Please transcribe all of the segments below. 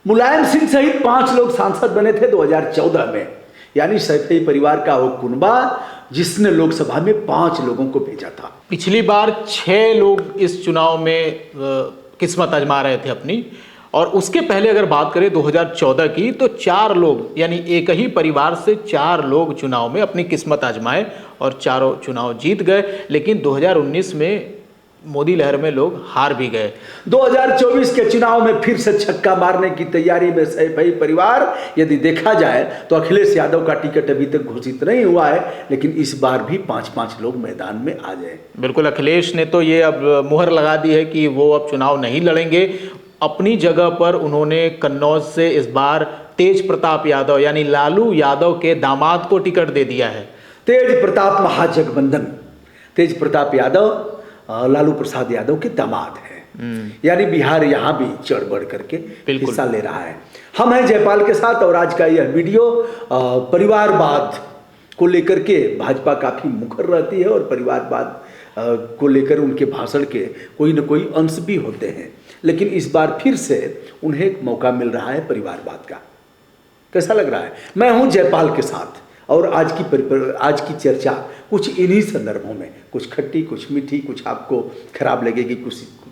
मुलायम सिंह सहित 5 लोग सांसद बने थे 2014 में, यानी सैफई परिवार का वो कुनबा जिसने लोकसभा में 5 लोगों को भेजा था। पिछली बार 6 लोग इस चुनाव में किस्मत आजमा रहे थे अपनी, और उसके पहले अगर बात करें 2014 की तो 4 लोग, यानी एक ही परिवार से 4 लोग चुनाव में अपनी किस्मत आजमाए और चारों चुनाव जीत गए। लेकिन 2019 में मोदी लहर में लोग हार भी गए। 2024 के चुनाव में फिर से छक्का मारने की तैयारी में सैफई परिवार, यदि देखा जाए तो अखिलेश यादव का टिकट अभी तक घोषित नहीं हुआ है, लेकिन इस बार भी 5-5 लोग मैदान में आ जाए। बिल्कुल, अखिलेश ने तो ये अब मुहर लगा दी है कि वो अब चुनाव नहीं लड़ेंगे। अपनी जगह पर उन्होंने कन्नौज से इस बार तेज प्रताप यादव यानी लालू यादव के दामाद को टिकट दे दिया है। तेज प्रताप महागठबंधन, तेज प्रताप यादव लालू प्रसाद यादव के दामाद हैं, यानी बिहार यहाँ भी चढ़ बढ़ करके हिस्सा ले रहा है। हम हैं जयपाल के साथ, और आज का यह वीडियो परिवारवाद को लेकर के भाजपा काफ़ी मुखर रहती है, और परिवारवाद को लेकर उनके भाषण के कोई न कोई अंश भी होते हैं, लेकिन इस बार फिर से उन्हें एक मौका मिल रहा है परिवारवाद का। कैसा लग रहा है? मैं हूं जयपाल के साथ, और आज की चर्चा कुछ इन्हीं संदर्भों में, कुछ खट्टी, कुछ मीठी, कुछ आपको खराब लगेगी,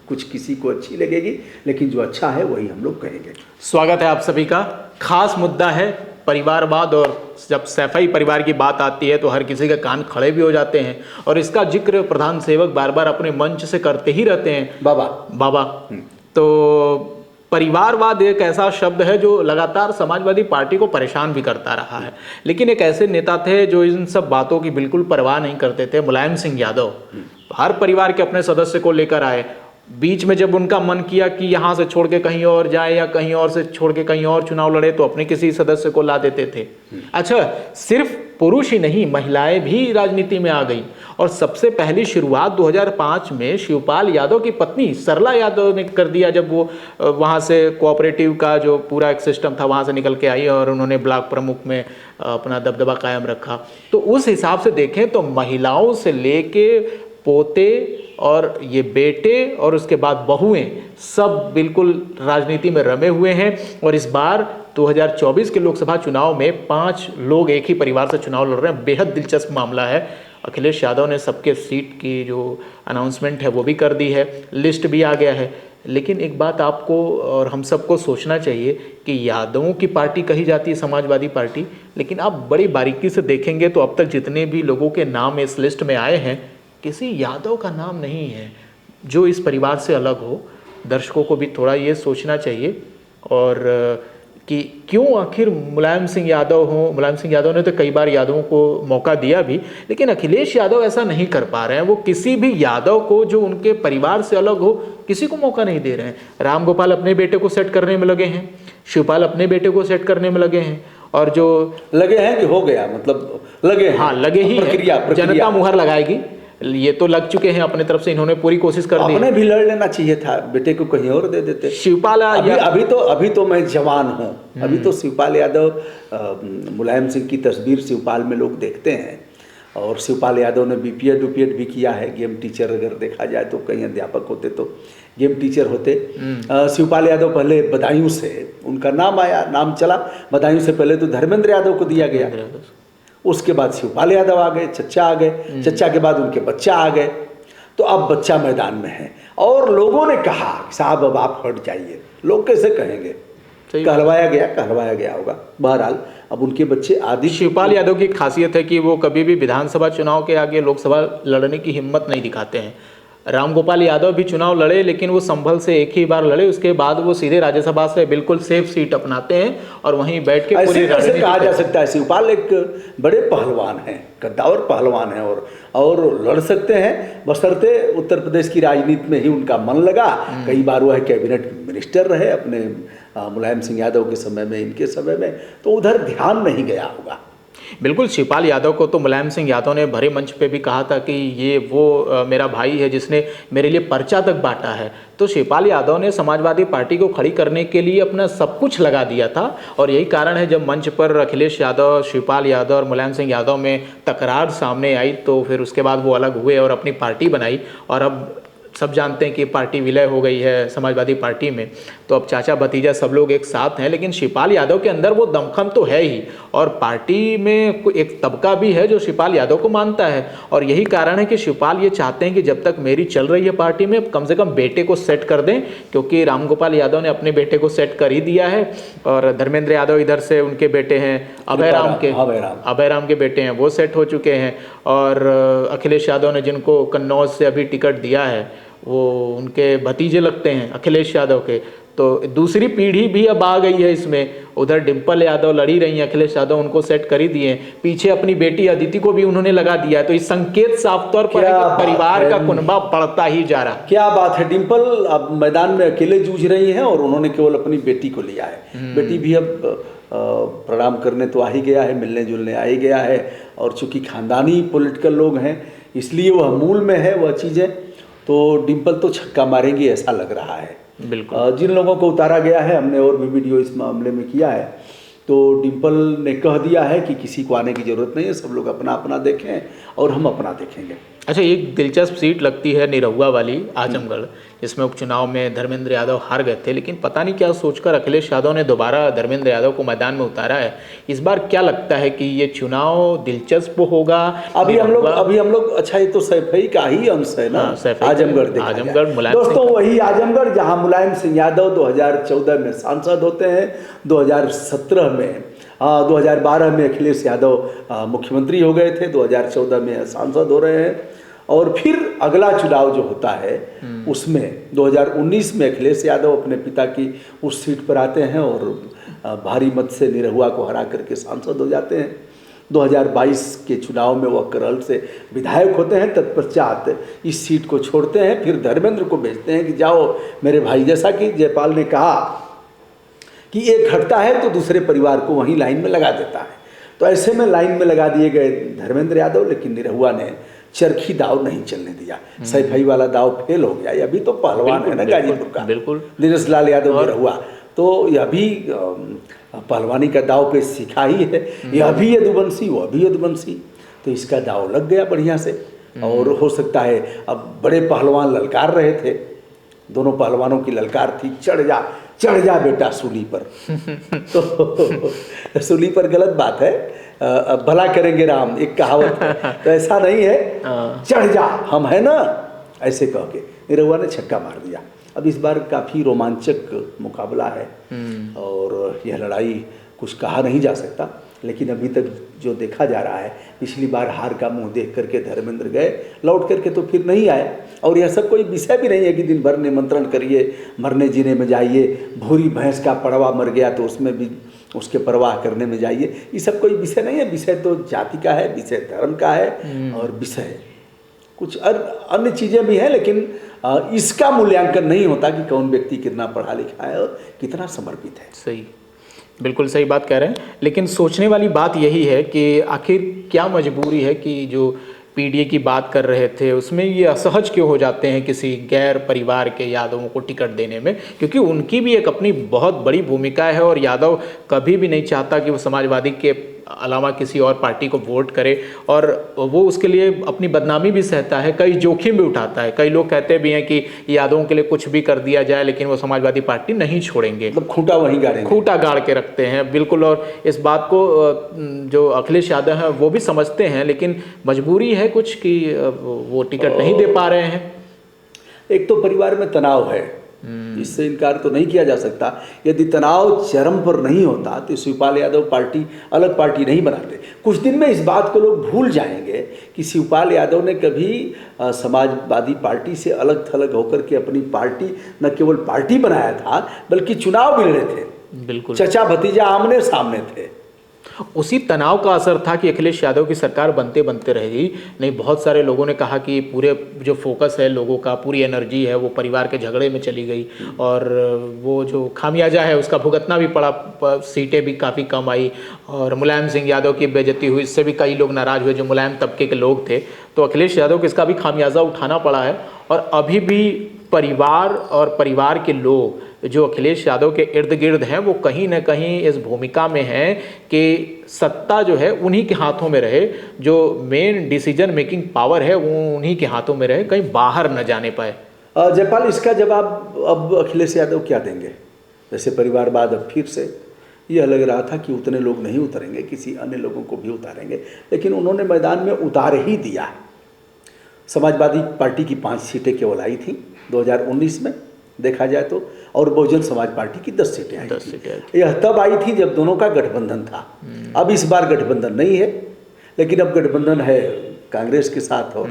कुछ किसी को अच्छी लगेगी, लेकिन जो अच्छा है वही हम लोग कहेंगे। स्वागत है आप सभी का। खास मुद्दा है परिवारवाद, और जब सैफई परिवार की बात आती है तो हर किसी के कान खड़े भी हो जाते हैं, और इसका जिक्र प्रधान सेवक बार बार अपने मंच से करते ही रहते हैं, बाबा। तो परिवारवाद एक ऐसा शब्द है जो लगातार समाजवादी पार्टी को परेशान भी करता रहा है, लेकिन एक ऐसे नेता थे जो इन सब बातों की बिल्कुल परवाह नहीं करते थे, मुलायम सिंह यादव। हर परिवार के अपने सदस्य को लेकर आए। बीच में जब उनका मन किया कि यहाँ से छोड़ के कहीं और जाए या कहीं और से छोड़ के कहीं और चुनाव लड़े, तो अपने किसी सदस्य को ला देते थे। अच्छा, सिर्फ पुरुष ही नहीं, महिलाएं भी राजनीति में आ गई, और सबसे पहली शुरुआत 2005 में शिवपाल यादव की पत्नी सरला यादव ने कर दिया, जब वो वहाँ से कोऑपरेटिव का जो पूरा एक सिस्टम था वहाँ से निकल के आई और उन्होंने ब्लॉक प्रमुख में अपना दबदबा कायम रखा। तो उस हिसाब से देखें तो महिलाओं से लेके पोते और ये बेटे और उसके बाद बहुएं सब बिल्कुल राजनीति में रमे हुए हैं। और इस बार 2024 के लोकसभा चुनाव में 5 लोग एक ही परिवार से चुनाव लड़ रहे हैं। बेहद दिलचस्प मामला है। अखिलेश यादव ने सबके सीट की जो अनाउंसमेंट है वो भी कर दी है, लिस्ट भी आ गया है। लेकिन एक बात आपको और हम सबको सोचना चाहिए कि यादवों की पार्टी कही जाती है समाजवादी पार्टी, लेकिन आप बड़ी बारीकी से देखेंगे तो अब तक जितने भी लोगों के नाम इस लिस्ट में आए हैं, किसी यादव का नाम नहीं है जो इस परिवार से अलग हो। दर्शकों को भी थोड़ा ये सोचना चाहिए और कि क्यों आखिर मुलायम सिंह यादव हो। मुलायम सिंह यादव ने तो कई बार यादवों को मौका दिया भी, लेकिन अखिलेश यादव ऐसा नहीं कर पा रहे हैं। वो किसी भी यादव को जो उनके परिवार से अलग हो, किसी को मौका नहीं दे रहे हैं। राम गोपाल अपने बेटे को सेट करने में लगे हैं, शिवपाल अपने बेटे को सेट करने में लगे हैं, और जो लगे हैं कि हो गया मतलब लगे हैं, हाँ लगे ही है, जनता मुहर लगाएगी। ये तो लग चुके हैं अपने तरफ से, इन्होंने पूरी कोशिश कर दी। अपने भी लड़ लेना चाहिए था, बेटे को कहीं और दे देते। शिवपाल अभी तो मैं जवान हूँ, अभी तो शिवपाल यादव, मुलायम सिंह की तस्वीर शिवपाल में लोग देखते हैं, और शिवपाल यादव ने बीपीएड यूपीएड भी किया है। गेम टीचर अगर देखा जाए तो कहीं अध्यापक होते तो गेम टीचर होते। शिवपाल यादव पहले बदायूं से उनका नाम आया, नाम चला। बदायूं से पहले तो धर्मेंद्र यादव को दिया गया, उसके बाद शिवपाल यादव आ गए, चच्चा आ गए, चच्चा के बाद उनके बच्चा आ गए। तो अब बच्चा मैदान में है, और लोगों ने कहा साहब अब आप हट जाइए। लोग कैसे कहेंगे, कहलवाया गया होगा। बहरहाल अब उनके बच्चे आदि। शिवपाल यादव की खासियत है कि वो कभी भी विधानसभा चुनाव के आगे लोकसभा लड़ने की हिम्मत नहीं दिखाते हैं। राम गोपाल यादव भी चुनाव लड़े, लेकिन वो संभल से एक ही बार लड़े, उसके बाद वो सीधे राज्यसभा से बिल्कुल सेफ सीट अपनाते हैं और वहीं बैठ के पूरी राजनीति कहा जा सकता है। शिवपाल एक बड़े पहलवान हैं, कद्दावर पहलवान हैं, और लड़ सकते हैं बशर्ते उत्तर प्रदेश की राजनीति में ही उनका मन लगा। कई बार वो है कैबिनेट मिनिस्टर रहे अपने मुलायम सिंह यादव के समय में, इनके समय में, तो उधर ध्यान नहीं गया होगा। बिल्कुल, शिवपाल यादव को तो मुलायम सिंह यादव ने भरे मंच पे भी कहा था कि ये वो मेरा भाई है जिसने मेरे लिए पर्चा तक बांटा है। तो शिवपाल यादव ने समाजवादी पार्टी को खड़ी करने के लिए अपना सब कुछ लगा दिया था, और यही कारण है जब मंच पर अखिलेश यादव, शिवपाल यादव और मुलायम सिंह यादव में तकरार सामने आई तो फिर उसके बाद वो अलग हुए और अपनी पार्टी बनाई। और अब सब जानते हैं कि पार्टी विलय हो गई है समाजवादी पार्टी में, तो अब चाचा भतीजा सब लोग एक साथ हैं, लेकिन शिवपाल यादव के अंदर वो दमखम तो है ही, और पार्टी में एक तबका भी है जो शिवपाल यादव को मानता है। और यही कारण है कि शिवपाल ये चाहते हैं कि जब तक मेरी चल रही है पार्टी में, कम से कम बेटे को सेट कर दें, क्योंकि रामगोपाल यादव ने अपने बेटे को सेट कर ही दिया है। और धर्मेंद्र यादव इधर से उनके बेटे हैं अभय राम के बेटे हैं, वो सेट हो चुके हैं। और अखिलेश यादव ने जिनको कन्नौज से अभी टिकट दिया है वो उनके भतीजे लगते हैं अखिलेश यादव के। तो दूसरी पीढ़ी भी अब आ गई है इसमें। उधर डिम्पल यादव लड़ी रही हैं, अखिलेश यादव उनको सेट कर ही दिए हैं, पीछे अपनी बेटी अदिति को भी उन्होंने लगा दिया है। तो इस संकेत साफ तौर पर है कि परिवार का कुनबा बढ़ता ही जा रहा। क्या बात है, डिम्पल अब मैदान में अकेले जूझ रही हैं और उन्होंने केवल अपनी बेटी को लिया है। बेटी भी अब प्रणाम करने तो आ ही गया है, मिलने जुलने आ ही गया है, और चूंकि खानदानी पॉलिटिकल लोग हैं इसलिए वह मूल में है वह चीज़ें। तो डिम्पल तो छक्का मारेंगी ऐसा लग रहा है। बिल्कुल। जिन लोगों को उतारा गया है, हमने और भी वीडियो इस मामले में किया है, तो डिम्पल ने कह दिया है कि किसी को आने की ज़रूरत नहीं है, सब लोग अपना अपना देखें और हम अपना देखेंगे। अच्छा, एक दिलचस्प सीट लगती है निरहुआ वाली आजमगढ़, जिसमें उपचुनाव में धर्मेंद्र यादव हार गए थे, लेकिन पता नहीं क्या सोचकर अखिलेश यादव ने दोबारा धर्मेंद्र यादव को मैदान में उतारा है। इस बार क्या लगता है कि ये चुनाव दिलचस्प होगा? अभी हम लोग अच्छा, ये तो सैफई का ही अंश है ना। आजमगढ़ मुलायम दोस्तों, वही आजमगढ़ जहाँ मुलायम सिंह यादव 2014 में सांसद होते हैं, 2017 में 2012 में अखिलेश यादव मुख्यमंत्री हो गए थे, 2014 में सांसद हो रहे हैं, और फिर अगला चुनाव जो होता है उसमें 2019 में अखिलेश यादव अपने पिता की उस सीट पर आते हैं और भारी मत से निरहुआ को हरा करके सांसद हो जाते हैं। 2022 के चुनाव में वह करल से विधायक होते हैं, तत्पश्चात इस सीट को छोड़ते हैं, फिर धर्मेंद्र को भेजते हैं कि जाओ मेरे भाई, जैसा कि जयपाल ने कहा कि एक हटता है तो दूसरे परिवार को वहीं लाइन में लगा देता है। तो ऐसे में लाइन में लगा दिए गए धर्मेंद्र यादव, लेकिन निरहुआ ने चरखी दाव नहीं चलने दिया। सैफई वाला दाव फेल हो गया। अभी तो पहलवान है ना गाजीपुर का, बिल्कुल दिनेश लाल यादव निरहुआ, तो यह भी पहलवानी का दाव पे सीखा ही है। यह भी यदुवंशी, वह भी यदुवंशी, तो इसका दाव लग गया बढ़िया से। और हो सकता है अब बड़े पहलवान ललकार रहे थे, दोनों पहलवानों की ललकार थी, चढ़ जा बेटा सूली पर। तो सूली पर गलत बात है, भला करेंगे राम, एक कहावत है, तो ऐसा नहीं है, चढ़ जा हम है ना, ऐसे कह के निरहुआ ने छक्का मार दिया। अब इस बार काफ़ी रोमांचक मुकाबला है और यह लड़ाई कुछ कहा नहीं जा सकता, लेकिन अभी तक जो देखा जा रहा है, पिछली बार हार का मुंह देख करके धर्मेंद्र गए, लौट करके तो फिर नहीं आए। और यह सब कोई विषय भी नहीं है कि दिन भर निमंत्रण करिए, मरने जीने में जाइए, भूरी भैंस का पड़वा मर गया तो उसमें भी उसके परवाह करने में जाइए, ये सब कोई विषय नहीं है। विषय तो जाति का है, विषय धर्म का है, और विषय कुछ अन्य चीज़ें भी हैं, लेकिन इसका मूल्यांकन नहीं होता कि कौन व्यक्ति कितना पढ़ा लिखा है और कितना समर्पित है। सही, बिल्कुल सही बात कह रहे हैं। लेकिन सोचने वाली बात यही है कि आखिर क्या मजबूरी है कि जो पीडीए की बात कर रहे थे उसमें ये असहज क्यों हो जाते हैं किसी गैर परिवार के यादवों को टिकट देने में, क्योंकि उनकी भी एक अपनी बहुत बड़ी भूमिका है। और यादव कभी भी नहीं चाहता कि वो समाजवादी के अलावा किसी और पार्टी को वोट करे, और वो उसके लिए अपनी बदनामी भी सहता है, कई जोखिम भी उठाता है। कई लोग कहते भी हैं कि यादवों के लिए कुछ भी कर दिया जाए लेकिन वो समाजवादी पार्टी नहीं छोड़ेंगे, मतलब खूंटा वहीं गाड़ेंगे, खूंटा गाड़ के रखते हैं, बिल्कुल। और इस बात को जो अखिलेश यादव हैं वो भी समझते हैं, लेकिन मजबूरी है कुछ कि वो टिकट नहीं दे पा रहे हैं। एक तो परिवार में तनाव है, इससे इनकार तो नहीं किया जा सकता। यदि तनाव चरम पर नहीं होता तो शिवपाल यादव पार्टी अलग पार्टी नहीं बनाते। कुछ दिन में इस बात को लोग भूल जाएंगे कि शिवपाल यादव ने कभी समाजवादी पार्टी से अलग थलग होकर के अपनी पार्टी न केवल पार्टी बनाया था बल्कि चुनाव भी लड़े थे। बिल्कुल, चचा भतीजा आमने सामने थे। उसी तनाव का असर था कि अखिलेश यादव की सरकार बनते बनते रहेगी। नहीं, बहुत सारे लोगों ने कहा कि पूरे जो फोकस है लोगों का, पूरी एनर्जी है वो परिवार के झगड़े में चली गई, और वो जो खामियाजा है उसका भुगतना भी पड़ा, सीटें भी काफ़ी कम आई, और मुलायम सिंह यादव की बेइज्जती हुई, इससे भी कई लोग नाराज़ हुए जो मुलायम तबके के लोग थे। तो अखिलेश यादव को इसका भी खामियाजा उठाना पड़ा है। और अभी भी परिवार और परिवार के लोग जो अखिलेश यादव के इर्द गिर्द हैं वो कहीं ना कहीं इस भूमिका में हैं कि सत्ता जो है उन्हीं के हाथों में रहे, जो मेन डिसीजन मेकिंग पावर है वो उन्हीं के हाथों में रहे, कहीं बाहर न जाने पाए। जयपाल, इसका जवाब अब अखिलेश यादव क्या देंगे? जैसे परिवारवाद अब फिर से यह लग रहा था कि उतने लोग नहीं उतरेंगे, किसी अन्य लोगों को भी उतारेंगे, लेकिन उन्होंने मैदान में उतार ही दिया। समाजवादी पार्टी की 5 सीटें केवल आई थी 2019 में देखा जाए तो, और बहुजन समाज पार्टी की 10 सीटें आई थी। यह तब आई थी जब दोनों का गठबंधन था। अब इस बार गठबंधन नहीं है, लेकिन अब गठबंधन है कांग्रेस के साथ और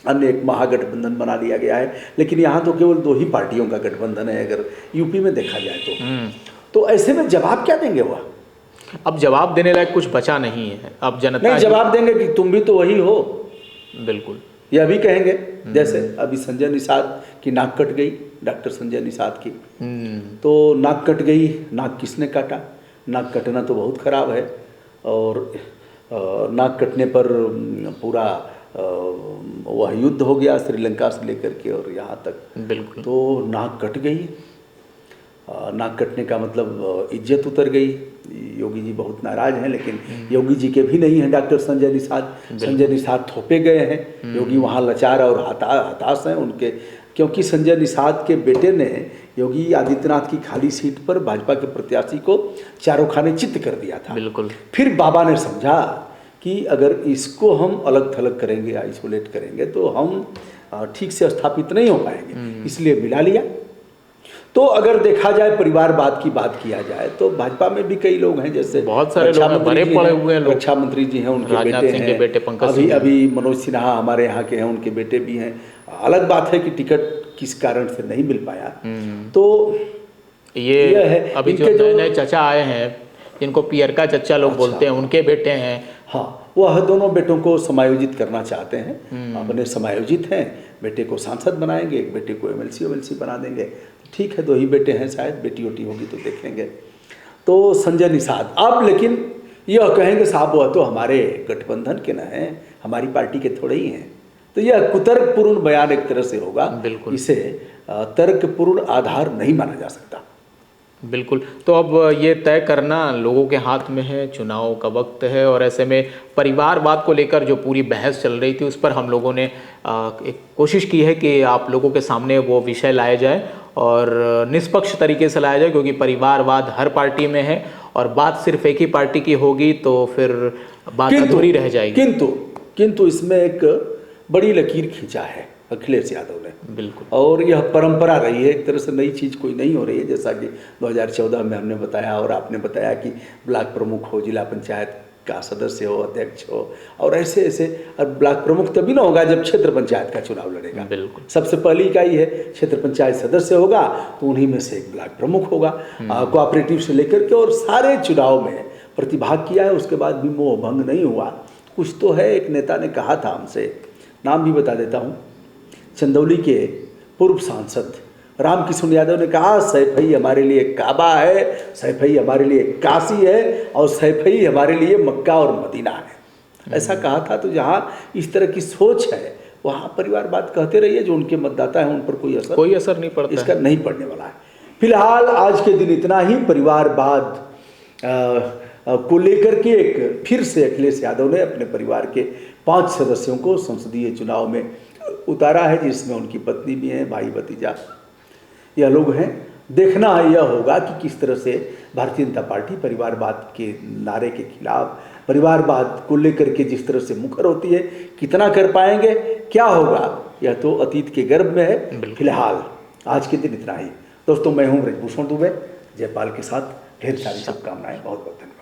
अन्य एक महागठबंधन बना लिया गया है। लेकिन यहाँ तो केवल 2 ही पार्टियों का गठबंधन है अगर यूपी में देखा जाए तो ऐसे में जवाब क्या देंगे वह? अब जवाब देने लायक कुछ बचा नहीं है। अब जनता नहीं, जवाब देंगे कि तुम भी तो वही हो। बिल्कुल, यह भी कहेंगे। जैसे अभी संजय निषाद की नाक कट गई, डॉक्टर संजय निषाद की, तो नाक कट गई। नाक किसने काटा? नाक कटना तो बहुत खराब है, और नाक कटने पर पूरा वह युद्ध हो गया श्रीलंका से लेकर के और यहाँ तक। बिल्कुल, तो नाक कट गई। नाक कटने का मतलब इज्जत उतर गई। योगी जी बहुत नाराज हैं, लेकिन योगी जी के भी नहीं हैं डॉक्टर संजय निषाद। संजय निषाद थोपे गए हैं। योगी वहाँ लाचार और हताश हैं उनके, क्योंकि संजय निषाद के बेटे ने योगी आदित्यनाथ की खाली सीट पर भाजपा के प्रत्याशी को चारों खाने चित्त कर दिया था। बिल्कुल, फिर बाबा ने समझा कि अगर इसको हम अलग थलग करेंगे, आइसोलेट करेंगे, तो हम ठीक से स्थापित नहीं हो पाएंगे, इसलिए मिला लिया। तो अगर देखा जाए परिवारवाद की बात किया जाए तो भाजपा में भी कई लोग हैं, जैसे बहुत सारे लोग बड़े पड़े हुए हैं। रक्षा मंत्री जी हैं, उनके बेटे हैं, बेटे पंकज सिंह, अभी मनोज सिन्हा हमारे यहाँ के हैं, उनके बेटे भी हैं। अलग बात है कि टिकट किस कारण से नहीं मिल पाया। तो ये है अभी जो नए चचा आए हैं, जिनको पियर का चचा लोग बोलते हैं, उनके बेटे हैं। हाँ, वह दोनों बेटों को समायोजित करना चाहते हैं। अपने समायोजित हैं, बेटे को सांसद बनाएंगे, एक बेटे को एमएलसी बना देंगे। ठीक है, 2 ही बेटे हैं, शायद बेटी वोटी होगी तो देखेंगे। तो संजय निषाद अब लेकिन यह कहेंगे साहब वह तो हमारे गठबंधन के न हैं, हमारी पार्टी के थोड़े ही हैं। तो यह कुतर्कपूर्ण बयान एक तरह से होगा। बिल्कुल, इसे तर्कपूर्ण आधार नहीं माना जा सकता। बिल्कुल। तो अब ये तय करना लोगों के हाथ में है, चुनाव का वक्त है, और ऐसे में परिवारवाद को लेकर जो पूरी बहस चल रही थी उस पर हम लोगों ने एक कोशिश की है कि आप लोगों के सामने वो विषय लाया जाए और निष्पक्ष तरीके से लाया जाए, क्योंकि परिवारवाद हर पार्टी में है और बात सिर्फ एक ही पार्टी की होगी तो फिर बात अधूरी रह जाएगी। किंतु इसमें एक बड़ी लकीर खींचा है अखिलेश यादव ने। बिल्कुल, और यह परंपरा रही है, एक तरह से नई चीज़ कोई नहीं हो रही है। जैसा कि 2014 में हमने बताया और आपने बताया कि ब्लॉक प्रमुख हो, जिला पंचायत का सदस्य हो, अध्यक्ष हो, और ऐसे ऐसे। और ब्लॉक प्रमुख तभी ना होगा जब क्षेत्र पंचायत का चुनाव लड़ेगा। बिल्कुल, सबसे पहली इकाई है, क्षेत्र पंचायत सदस्य होगा तो उन्हीं में से एक ब्लॉक प्रमुख होगा। कोऑपरेटिव से लेकर के और सारे चुनाव में प्रतिभाग किया है, उसके बाद भी मोह भंग नहीं हुआ। कुछ तो है, एक नेता ने कहा था हमसे, नाम भी बता देता हूँ, चंदौली के पूर्व सांसद रामकिशन यादव ने कहा, सैफई हमारे लिए काबा है, सैफई हमारे लिए काशी है, और सैफई हमारे लिए मक्का और मदीना है। ऐसा कहा था। तो जहाँ इस तरह की सोच है वहाँ परिवारवाद कहते रहिए, जो उनके मतदाता हैं उन पर कोई असर नहीं पड़ता, इसका नहीं पड़ने वाला है। फिलहाल आज के दिन इतना ही। परिवारवाद को लेकर के एक फिर से अखिलेश यादव ने अपने परिवार के 5 सदस्यों को संसदीय चुनाव में उतारा है, जिसमें उनकी पत्नी भी है, भाई भतीजा यह लोग हैं। देखना यह होगा कि किस तरह से भारतीय जनता पार्टी परिवारवाद के नारे के खिलाफ, परिवारवाद को लेकर के जिस तरह से मुखर होती है, कितना कर पाएंगे, क्या होगा, यह तो अतीत के गर्भ में है। फिलहाल आज के दिन इतना ही। दोस्तों, मैं हूँ ब्रजभूषण दुबे, जयपाल के साथ ढेर सारी शुभकामनाएं। बहुत बहुत धन्यवाद।